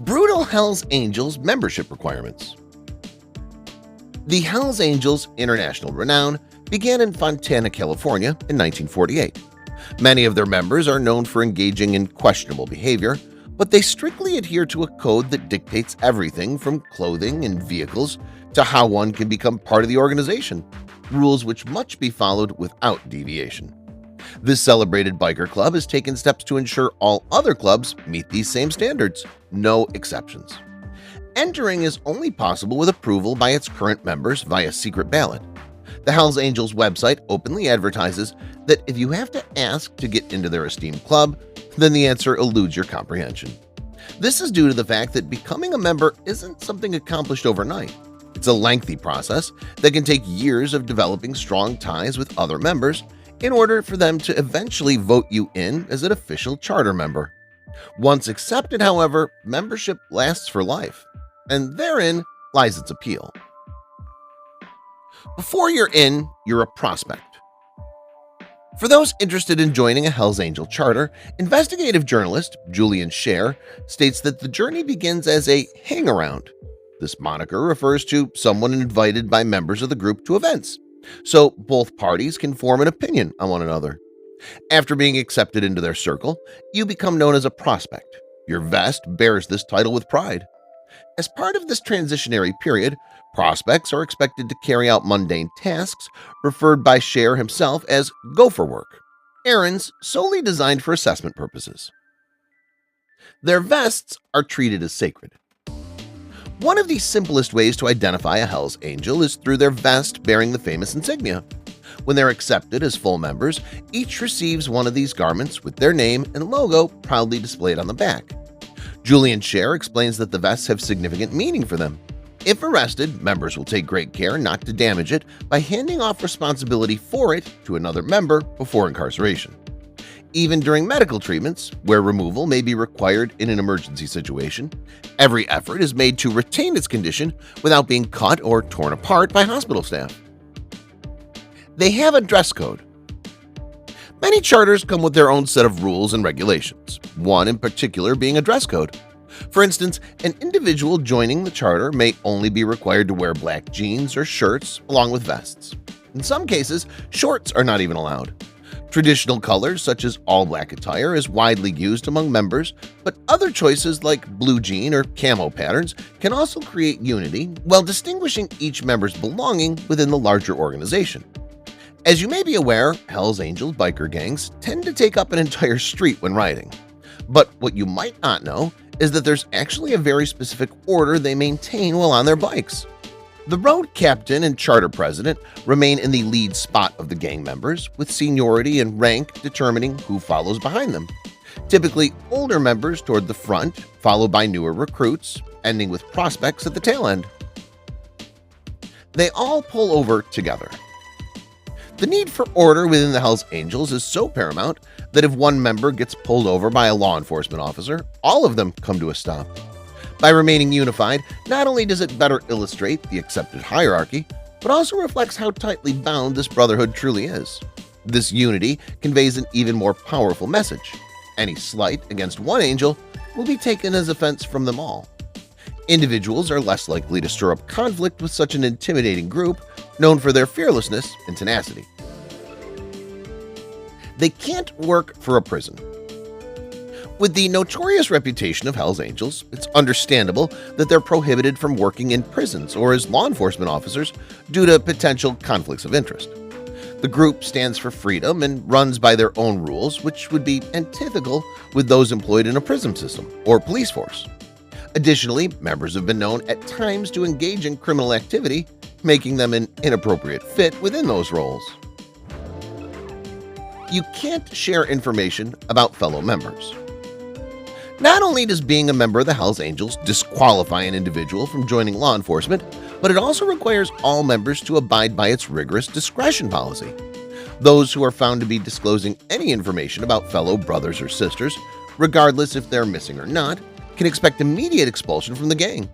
Brutal Hells Angels membership requirements. The Hells Angels' international renown began in Fontana, California in 1948. Many of their members are known for engaging in questionable behavior, but they strictly adhere to a code that dictates everything from clothing and vehicles to how one can become part of the organization, rules which must be followed without deviation. This celebrated biker club has taken steps to ensure all other clubs meet these same standards, no exceptions. Entering is only possible with approval by its current members via secret ballot. The Hells Angels website openly advertises that if you have to ask to get into their esteemed club, then the answer eludes your comprehension. This is due to the fact that becoming a member isn't something accomplished overnight. It's a lengthy process that can take years of developing strong ties with other members in order for them to eventually vote you in as an official charter member. Once accepted, however, membership lasts for life, and therein lies its appeal. Before you're in, you're a prospect. For those interested in joining a Hells Angel charter, investigative journalist Julian Scher states that the journey begins as a hang-around. This moniker refers to someone invited by members of the group to events, so both parties can form an opinion on one another. After being accepted into their circle, you become known as a prospect. Your vest bears this title with pride. As part of this transitionary period, prospects are expected to carry out mundane tasks referred by Scher himself as gopher work, errands solely designed for assessment purposes. Their vests are treated as sacred. One of the simplest ways to identify a Hells Angel is through their vest bearing the famous insignia. When they're accepted as full members, each receives one of these garments with their name and logo proudly displayed on the back. Julian Scher explains that the vests have significant meaning for them. If arrested, members will take great care not to damage it by handing off responsibility for it to another member before incarceration. Even during medical treatments, where removal may be required in an emergency situation, every effort is made to retain its condition without being cut or torn apart by hospital staff. They have a dress code. Many charters come with their own set of rules and regulations, one in particular being a dress code. For instance, an individual joining the charter may only be required to wear black jeans or shirts along with vests. In some cases, shorts are not even allowed. Traditional colors such as all-black attire is widely used among members, but other choices like blue jean or camo patterns can also create unity while distinguishing each member's belonging within the larger organization. As you may be aware, Hells Angels biker gangs tend to take up an entire street when riding. But what you might not know is that there's actually a very specific order they maintain while on their bikes. The road captain and charter president remain in the lead spot of the gang members, with seniority and rank determining who follows behind them. Typically, older members toward the front, followed by newer recruits, ending with prospects at the tail end. They all pull over together. The need for order within the Hells Angels is so paramount that if one member gets pulled over by a law enforcement officer, all of them come to a stop. By remaining unified, not only does it better illustrate the accepted hierarchy, but also reflects how tightly bound this brotherhood truly is. This unity conveys an even more powerful message. Any slight against one angel will be taken as offense from them all. Individuals are less likely to stir up conflict with such an intimidating group known for their fearlessness and tenacity. They can't work for a prison. With the notorious reputation of Hells Angels, it's understandable that they're prohibited from working in prisons or as law enforcement officers due to potential conflicts of interest. The group stands for freedom and runs by their own rules, which would be antithetical with those employed in a prison system or police force. Additionally, members have been known at times to engage in criminal activity, making them an inappropriate fit within those roles. You can't share information about fellow members. Not only does being a member of the Hells Angels disqualify an individual from joining law enforcement, but it also requires all members to abide by its rigorous discretion policy. Those who are found to be disclosing any information about fellow brothers or sisters, regardless if they're missing or not, can expect immediate expulsion from the gang.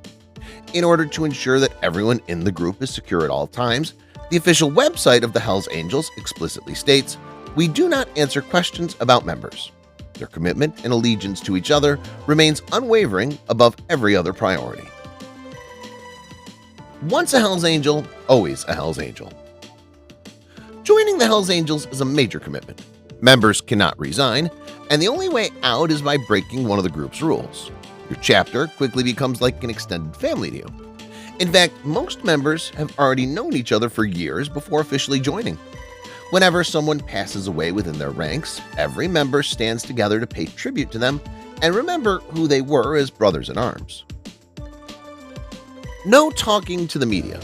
In order to ensure that everyone in the group is secure at all times, the official website of the Hells Angels explicitly states, "We do not answer questions about members." Their commitment and allegiance to each other remains unwavering above every other priority. Once a Hells Angel, always a Hells Angel. Joining the Hells Angels is a major commitment. Members cannot resign, and the only way out is by breaking one of the group's rules. Your chapter quickly becomes like an extended family to you. In fact, most members have already known each other for years before officially joining. Whenever someone passes away within their ranks, every member stands together to pay tribute to them and remember who they were as brothers in arms. No talking to the media.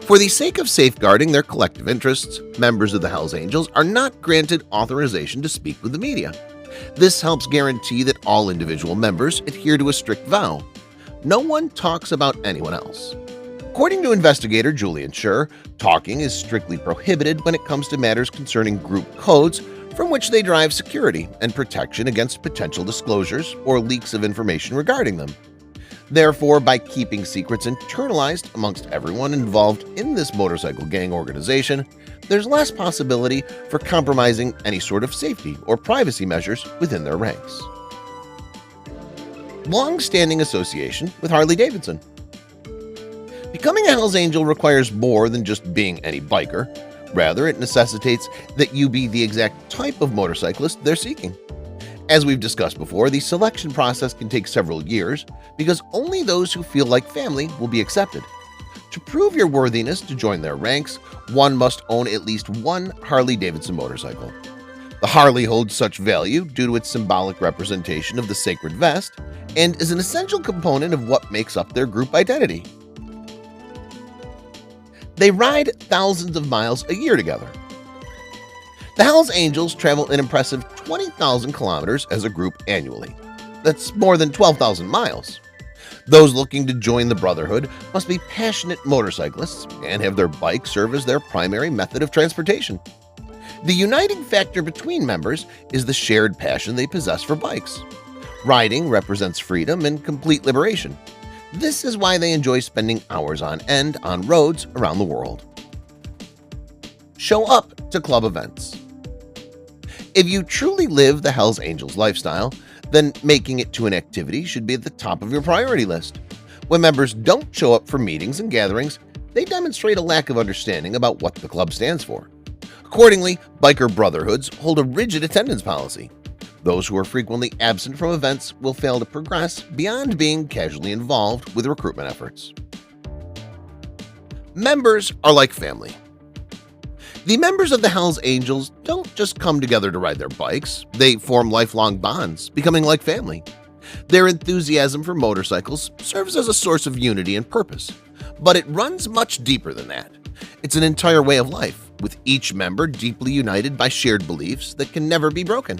For the sake of safeguarding their collective interests, members of the Hells Angels are not granted authorization to speak with the media. This helps guarantee that all individual members adhere to a strict vow. No one talks about anyone else. According to investigator Julian Scher, talking is strictly prohibited when it comes to matters concerning group codes from which they derive security and protection against potential disclosures or leaks of information regarding them. Therefore, by keeping secrets internalized amongst everyone involved in this motorcycle gang organization, there's less possibility for compromising any sort of safety or privacy measures within their ranks. Long-standing association with Harley-Davidson. Becoming a Hells Angel requires more than just being any biker. Rather, it necessitates that you be the exact type of motorcyclist they're seeking. As we've discussed before, the selection process can take several years because only those who feel like family will be accepted. To prove your worthiness to join their ranks, one must own at least one Harley-Davidson motorcycle. The Harley holds such value due to its symbolic representation of the sacred vest and is an essential component of what makes up their group identity. They ride thousands of miles a year together. The Hells Angels travel an impressive 20,000 kilometers as a group annually. That's more than 12,000 miles. Those looking to join the Brotherhood must be passionate motorcyclists and have their bike serve as their primary method of transportation. The uniting factor between members is the shared passion they possess for bikes. Riding represents freedom and complete liberation. This is why they enjoy spending hours on end on roads around the world. Show up to club events. If you truly live the Hells Angels lifestyle, then making it to an activity should be at the top of your priority list. When members don't show up for meetings and gatherings, they demonstrate a lack of understanding about what the club stands for. Accordingly, biker brotherhoods hold a rigid attendance policy. Those who are frequently absent from events will fail to progress beyond being casually involved with recruitment efforts. Members are like family. The members of the Hells Angels don't just come together to ride their bikes, they form lifelong bonds, becoming like family. Their enthusiasm for motorcycles serves as a source of unity and purpose, but it runs much deeper than that. It's an entire way of life, with each member deeply united by shared beliefs that can never be broken.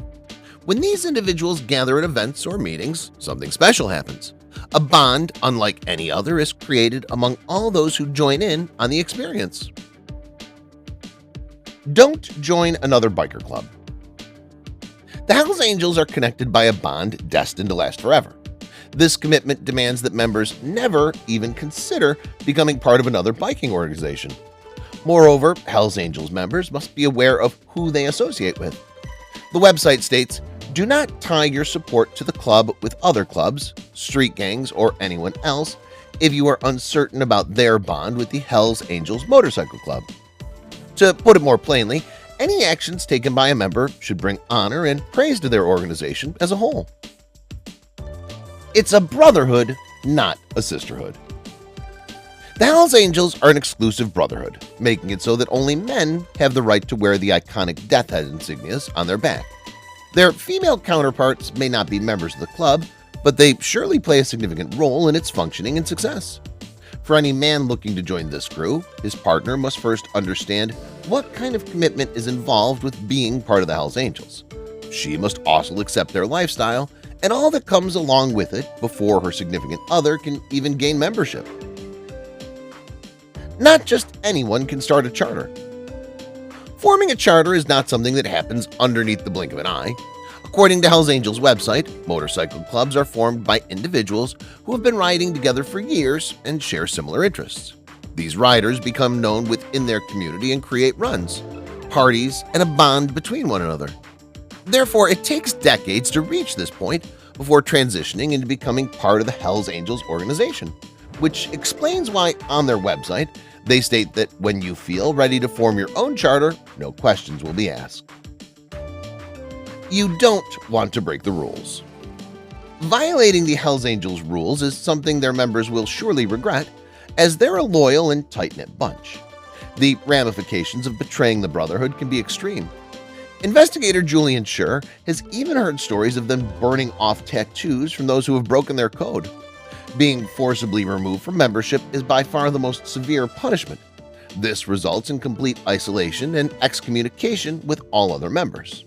When these individuals gather at events or meetings, something special happens. A bond unlike any other is created among all those who join in on the experience. Don't join another biker club. The Hells Angels are connected by a bond destined to last forever. This commitment demands that members never even consider becoming part of another biking organization. Moreover, Hells Angels members must be aware of who they associate with. The website states, "Do not tie your support to the club with other clubs, street gangs, or anyone else if you are uncertain about their bond with the Hells Angels Motorcycle Club." To put it more plainly, any actions taken by a member should bring honor and praise to their organization as a whole. It's a brotherhood, not a sisterhood. The Hells Angels are an exclusive brotherhood, making it so that only men have the right to wear the iconic death head insignias on their back. Their female counterparts may not be members of the club, but they surely play a significant role in its functioning and success. For any man looking to join this crew, his partner must first understand what kind of commitment is involved with being part of the Hells Angels. She must also accept their lifestyle and all that comes along with it before her significant other can even gain membership. Not just anyone can start a charter. Forming a charter is not something that happens underneath the blink of an eye. According to Hells Angels' website, motorcycle clubs are formed by individuals who have been riding together for years and share similar interests. These riders become known within their community and create runs, parties, and a bond between one another. Therefore, it takes decades to reach this point before transitioning into becoming part of the Hells Angels organization, which explains why on their website they state that when you feel ready to form your own charter, no questions will be asked. You don't want to break the rules. Violating the Hells Angels rules is something their members will surely regret, as they're a loyal and tight-knit bunch. The ramifications of betraying the Brotherhood can be extreme. Investigator Julian Scher has even heard stories of them burning off tattoos from those who have broken their code. Being forcibly removed from membership is by far the most severe punishment. This results in complete isolation and excommunication with all other members.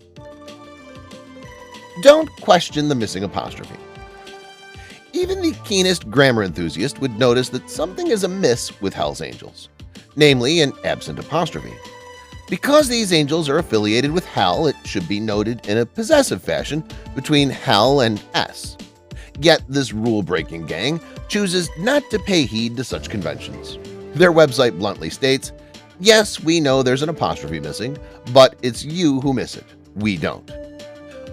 Don't question the missing apostrophe. Even the keenest grammar enthusiast would notice that something is amiss with Hells Angels, namely an absent apostrophe. Because these angels are affiliated with Hell, it should be noted in a possessive fashion between Hell and S. Yet this rule-breaking gang chooses not to pay heed to such conventions. Their website bluntly states, "Yes, we know there's an apostrophe missing, but it's you who miss it. We don't."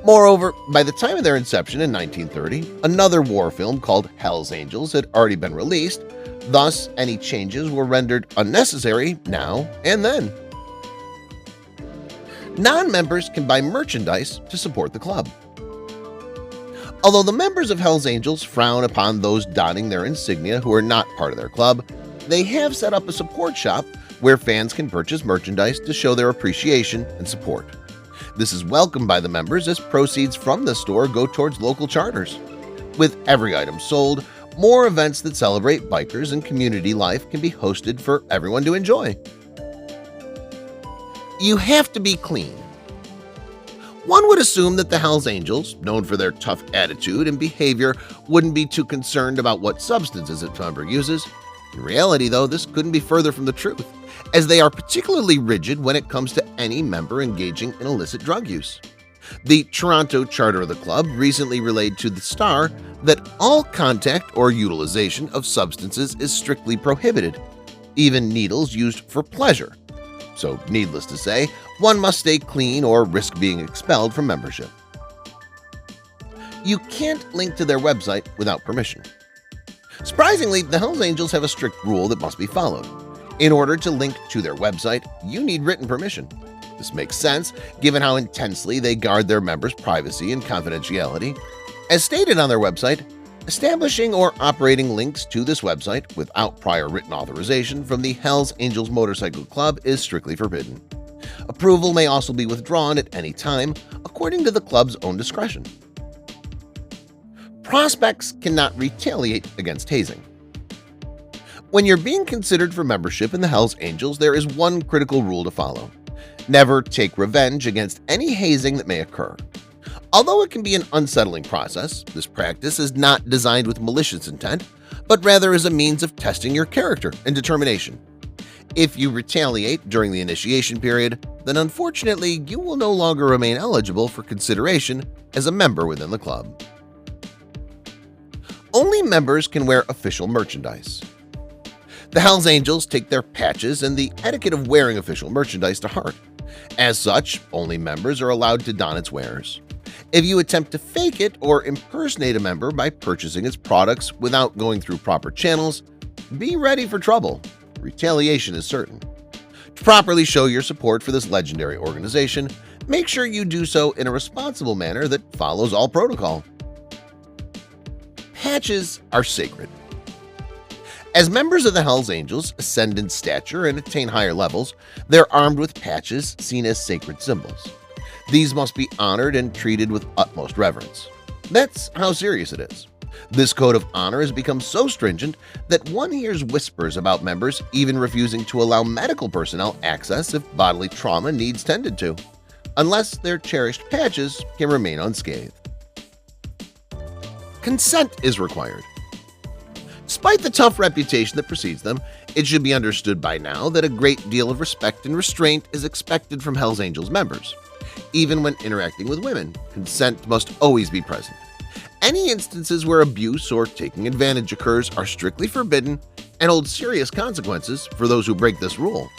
Moreover, by the time of their inception in 1930, another war film called Hells Angels had already been released, thus any changes were rendered unnecessary now and then. Non-members can buy merchandise to support the club. Although the members of Hells Angels frown upon those donning their insignia who are not part of their club, they have set up a support shop where fans can purchase merchandise to show their appreciation and support. This is welcomed by the members as proceeds from the store go towards local charters. With every item sold, more events that celebrate bikers and community life can be hosted for everyone to enjoy. You have to be clean. One would assume that the Hells Angels, known for their tough attitude and behavior, wouldn't be too concerned about what substances a member uses. In reality, though, this couldn't be further from the truth, as they are particularly rigid when it comes to any member engaging in illicit drug use. The Toronto charter of the club recently relayed to the Star that all contact or utilization of substances is strictly prohibited, even needles used for pleasure. So, needless to say, one must stay clean or risk being expelled from membership. You can't link to their website without permission. Surprisingly, the Hells Angels have a strict rule that must be followed. In order to link to their website, you need written permission. This makes sense, given how intensely they guard their members' privacy and confidentiality. As stated on their website, establishing or operating links to this website without prior written authorization from the Hells Angels Motorcycle Club is strictly forbidden. Approval may also be withdrawn at any time, according to the club's own discretion. Prospects cannot retaliate against hazing. When you're being considered for membership in the Hells Angels, there is one critical rule to follow. Never take revenge against any hazing that may occur. Although it can be an unsettling process, this practice is not designed with malicious intent, but rather as a means of testing your character and determination. If you retaliate during the initiation period, then unfortunately you will no longer remain eligible for consideration as a member within the club. Only members can wear official merchandise. The Hells Angels take their patches and the etiquette of wearing official merchandise to heart. As such, only members are allowed to don its wares. If you attempt to fake it or impersonate a member by purchasing its products without going through proper channels, be ready for trouble. Retaliation is certain. To properly show your support for this legendary organization, make sure you do so in a responsible manner that follows all protocol. Patches are sacred. As members of the Hells Angels ascend in stature and attain higher levels, they're armed with patches seen as sacred symbols. These must be honored and treated with utmost reverence. That's how serious it is. This code of honor has become so stringent that one hears whispers about members even refusing to allow medical personnel access if bodily trauma needs tended to, unless their cherished patches can remain unscathed. Consent is required. Despite the tough reputation that precedes them, it should be understood by now that a great deal of respect and restraint is expected from Hells Angels members. Even when interacting with women, consent must always be present. Any instances where abuse or taking advantage occurs are strictly forbidden and hold serious consequences for those who break this rule.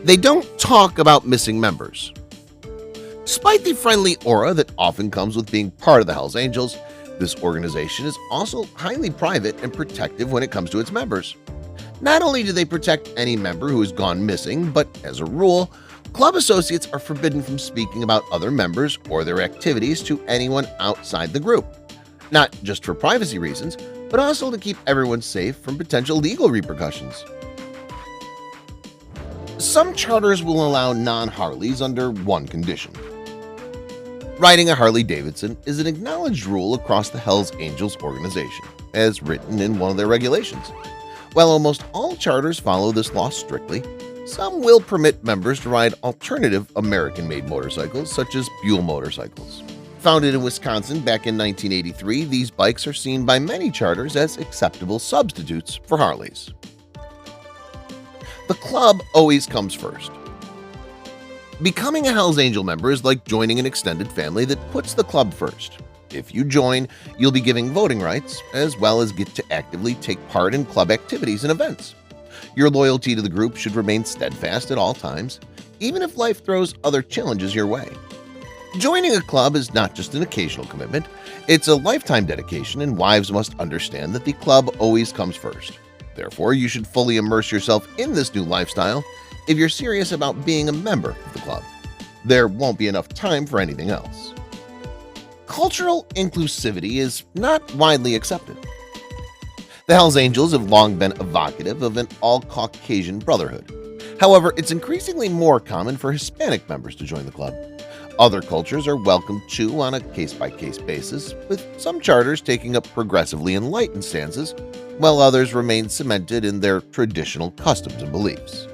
They don't talk about missing members. Despite the friendly aura that often comes with being part of the Hells Angels, this organization is also highly private and protective when it comes to its members. Not only do they protect any member who has gone missing, but as a rule, club associates are forbidden from speaking about other members or their activities to anyone outside the group, not just for privacy reasons, but also to keep everyone safe from potential legal repercussions. Some charters will allow non-Harleys under one condition. Riding a Harley-Davidson is an acknowledged rule across the Hells Angels organization, as written in one of their regulations. While almost all charters follow this law strictly, some will permit members to ride alternative American-made motorcycles such as Buell motorcycles. Founded in Wisconsin back in 1983, these bikes are seen by many charters as acceptable substitutes for Harleys. The club always comes first. Becoming a Hells Angel member is like joining an extended family that puts the club first. If you join, you'll be given voting rights, as well as get to actively take part in club activities and events. Your loyalty to the group should remain steadfast at all times, even if life throws other challenges your way. Joining a club is not just an occasional commitment, it's a lifetime dedication, and wives must understand that the club always comes first. Therefore, you should fully immerse yourself in this new lifestyle if you're serious about being a member of the club. There won't be enough time for anything else. Cultural inclusivity is not widely accepted. The Hells Angels have long been evocative of an all-Caucasian brotherhood. However, it's increasingly more common for Hispanic members to join the club. Other cultures are welcomed too on a case-by-case basis, with some charters taking up progressively enlightened stances, while others remain cemented in their traditional customs and beliefs.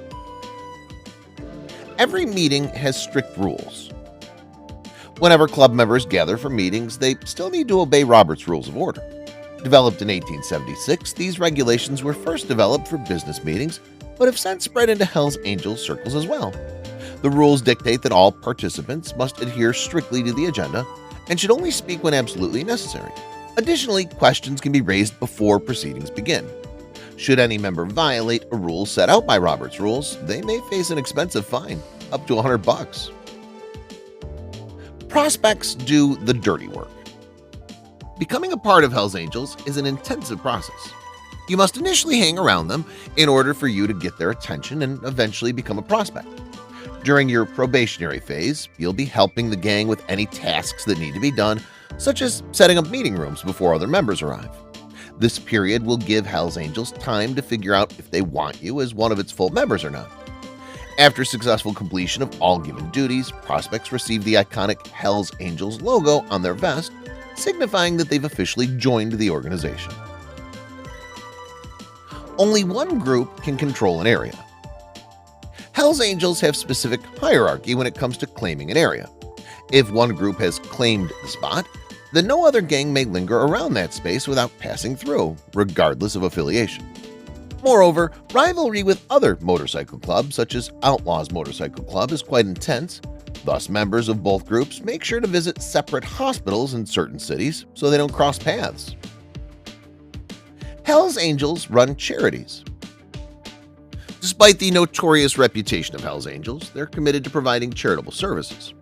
Every meeting has strict rules. Whenever club members gather for meetings, they still need to obey Robert's Rules of Order. Developed in 1876, these regulations were first developed for business meetings, but have since spread into Hells Angels circles as well. The rules dictate that all participants must adhere strictly to the agenda and should only speak when absolutely necessary. Additionally, questions can be raised before proceedings begin. Should any member violate a rule set out by Robert's Rules, they may face an expensive fine, up to $100. Prospects do the dirty work. Becoming a part of Hells Angels is an intensive process. You must initially hang around them in order for you to get their attention and eventually become a prospect. During your probationary phase, you'll be helping the gang with any tasks that need to be done, such as setting up meeting rooms before other members arrive. This period will give Hells Angels time to figure out if they want you as one of its full members or not. After successful completion of all given duties, prospects receive the iconic Hells Angels logo on their vest, signifying that they've officially joined the organization. Only one group can control an area. Hells Angels have specific hierarchy when it comes to claiming an area. If one group has claimed the spot, then no other gang may linger around that space without passing through, regardless of affiliation. Moreover, rivalry with other motorcycle clubs, such as Outlaws Motorcycle Club, is quite intense. Thus, members of both groups make sure to visit separate hospitals in certain cities so they don't cross paths. Hells Angels run charities. Despite the notorious reputation of Hells Angels, they're committed to providing charitable services.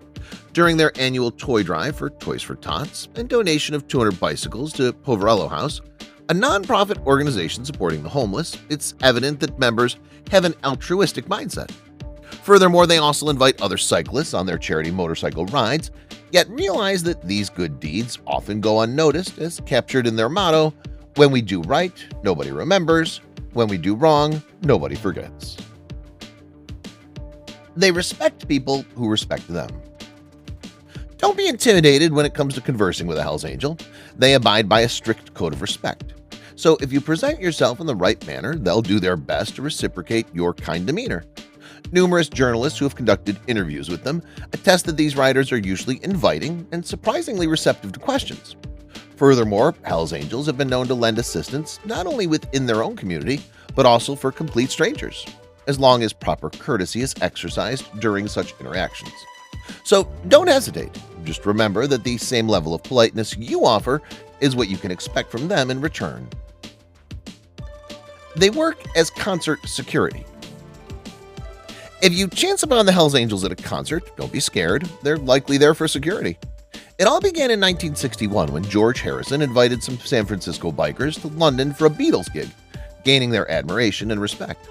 During their annual toy drive for Toys for Tots and donation of 200 bicycles to Poverello House, a non-profit organization supporting the homeless, it's evident that members have an altruistic mindset. Furthermore, they also invite other cyclists on their charity motorcycle rides, yet realize that these good deeds often go unnoticed, as captured in their motto, "When we do right, nobody remembers. When we do wrong, nobody forgets." They respect people who respect them. Don't be intimidated when it comes to conversing with a Hells Angel. They abide by a strict code of respect. So if you present yourself in the right manner, they'll do their best to reciprocate your kind demeanor. Numerous journalists who have conducted interviews with them attest that these riders are usually inviting and surprisingly receptive to questions. Furthermore, Hells Angels have been known to lend assistance not only within their own community, but also for complete strangers, as long as proper courtesy is exercised during such interactions. So don't hesitate. Just remember that the same level of politeness you offer is what you can expect from them in return. They work as concert security. If you chance upon the Hells Angels at a concert, don't be scared. They're likely there for security. It all began in 1961 when George Harrison invited some San Francisco bikers to London for a Beatles gig, gaining their admiration and respect.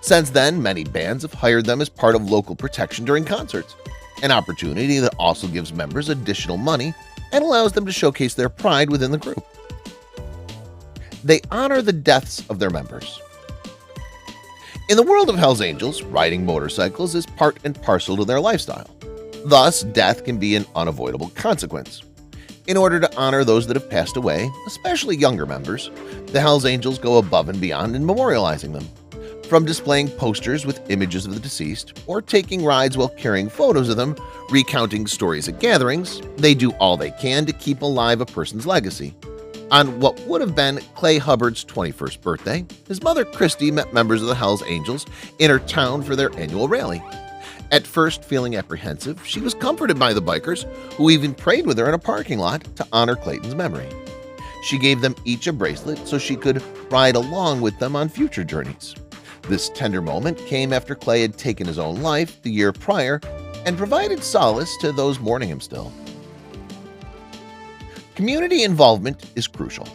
Since then, many bands have hired them as part of local protection during concerts, an opportunity that also gives members additional money and allows them to showcase their pride within the group. They honor the deaths of their members. In the world of Hells Angels, riding motorcycles is part and parcel to their lifestyle. Thus, death can be an unavoidable consequence. In order to honor those that have passed away, especially younger members, the Hells Angels go above and beyond in memorializing them. From displaying posters with images of the deceased, or taking rides while carrying photos of them, recounting stories at gatherings, they do all they can to keep alive a person's legacy. On what would have been Clay Hubbard's 21st birthday, his mother Christy met members of the Hells Angels in her town for their annual rally. At first feeling apprehensive, she was comforted by the bikers, who even prayed with her in a parking lot to honor Clayton's memory. She gave them each a bracelet so she could ride along with them on future journeys. This tender moment came after Clay had taken his own life the year prior and provided solace to those mourning him still. Community involvement is crucial.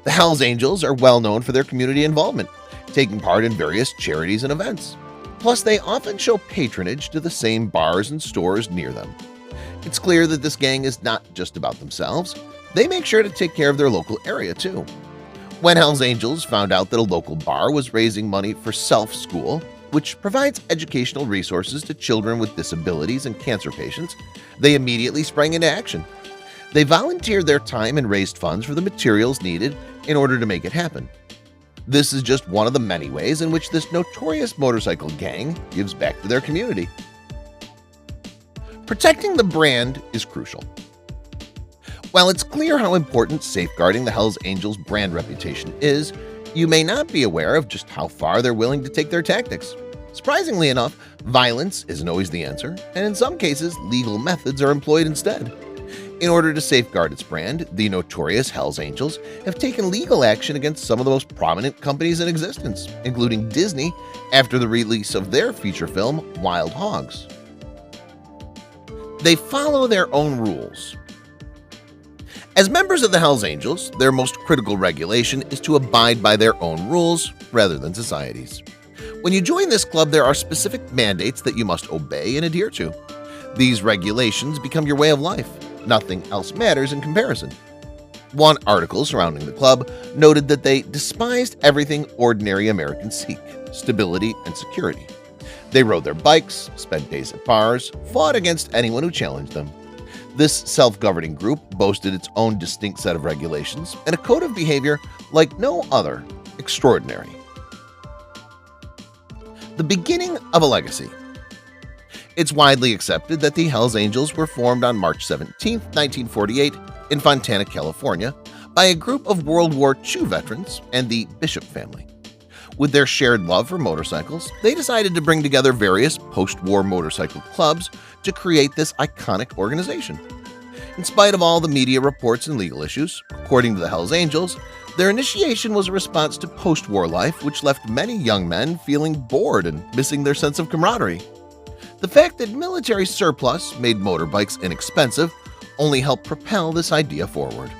The Hells Angels are well known for their community involvement, taking part in various charities and events. Plus, they often show patronage to the same bars and stores near them. It's clear that this gang is not just about themselves. They make sure to take care of their local area too. When Hells Angels found out that a local bar was raising money for Self School, which provides educational resources to children with disabilities and cancer patients, they immediately sprang into action. They volunteered their time and raised funds for the materials needed in order to make it happen. This is just one of the many ways in which this notorious motorcycle gang gives back to their community. Protecting the brand is crucial. While it's clear how important safeguarding the Hells Angels brand reputation is, you may not be aware of just how far they're willing to take their tactics. Surprisingly enough, violence isn't always the answer, and in some cases, legal methods are employed instead. In order to safeguard its brand, the notorious Hells Angels have taken legal action against some of the most prominent companies in existence, including Disney after the release of their feature film, Wild Hogs. They follow their own rules. As members of the Hells Angels, their most critical regulation is to abide by their own rules rather than society's. When you join this club, there are specific mandates that you must obey and adhere to. These regulations become your way of life. Nothing else matters in comparison. One article surrounding the club noted that they despised everything ordinary Americans seek: stability and security. They rode their bikes, spent days at bars, fought against anyone who challenged them. This self-governing group boasted its own distinct set of regulations and a code of behavior like no other. Extraordinary. The beginning of a legacy. It's widely accepted that the Hells Angels were formed on March 17, 1948 in Fontana, California by a group of World War II veterans and the Bishop family. With their shared love for motorcycles, they decided to bring together various post-war motorcycle clubs to create this iconic organization. In spite of all the media reports and legal issues, according to the Hells Angels, their initiation was a response to post-war life, which left many young men feeling bored and missing their sense of camaraderie. The fact that military surplus made motorbikes inexpensive only helped propel this idea forward.